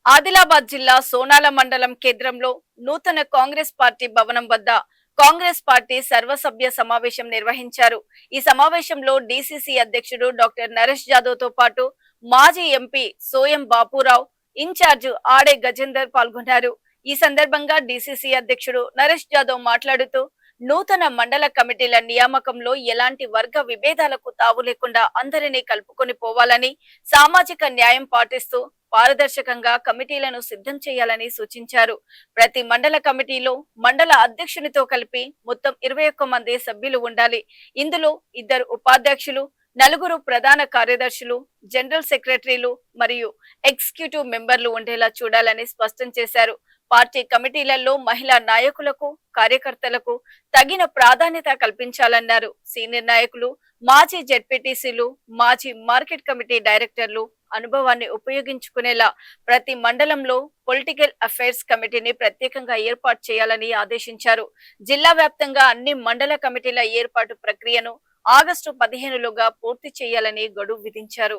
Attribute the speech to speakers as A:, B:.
A: ఆదిలాబాద్ జిల్లా సోనాల మండలం కేంద్రంలో నూతన కాంగ్రెస్ పార్టీ భవనం వద్ద కాంగ్రెస్ పార్టీ సర్వసభ్య సమావేశం నిర్వహించారు. ఈ సమావేశంలో డీసీసీ అధ్యక్షుడు డాక్టర్ నరేష్ జాదవ్ తో పాటు మాజీ ఎంపీ సోయం బాపురావు, ఇన్ఛార్జ్ ఆడే గజేందర్ పాల్గొన్నారు. ఈ సందర్భంగా డీసీసీ అధ్యక్షుడు నరేష్ జాదవ్ మాట్లాడుతూ నూతన మండల కమిటీల నియామకంలో ఎలాంటి వర్గ విభేదాలకు తావు లేకుండా అందరినీ కలుపుకొని పోవాలని, సామాజిక న్యాయం పాటిస్తూ పారదర్శకంగా కమిటీలను సిద్ధం చేయాలని సూచించారు. ప్రతి మండల కమిటీలో మండల అధ్యక్షునితో కలిపి మొత్తం 21 మంది సభ్యులు ఉండాలి. ఇందులో 2 ఉపాధ్యక్షులు, 4 ప్రధాన కార్యదర్శులు, జనరల్ సెక్రటరీలు మరియు ఎగ్జిక్యూటివ్ మెంబర్లు ఉండేలా చూడాలని స్పష్టం చేశారు. పార్టీ కమిటీలలో మహిళా నాయకులకు, కార్యకర్తలకు తగిన ప్రాధాన్యత కల్పించాలన్నారు. సీనియర్ నాయకులు, మాజీ జెడ్పీటీసీలు, మాజీ మార్కెట్ కమిటీ డైరెక్టర్లు అనుభవాన్ని ఉపయోగించుకునేలా ప్రతి మండలంలో పొలిటికల్ అఫైర్స్ కమిటీని ప్రత్యేకంగా ఏర్పాటు చేయాలని ఆదేశించారు. జిల్లా వ్యాప్తంగా అన్ని మండల కమిటీల ఏర్పాటు ప్రక్రియను ఆగస్టు 15లోగా పూర్తి చేయాలని గడువు విధించారు.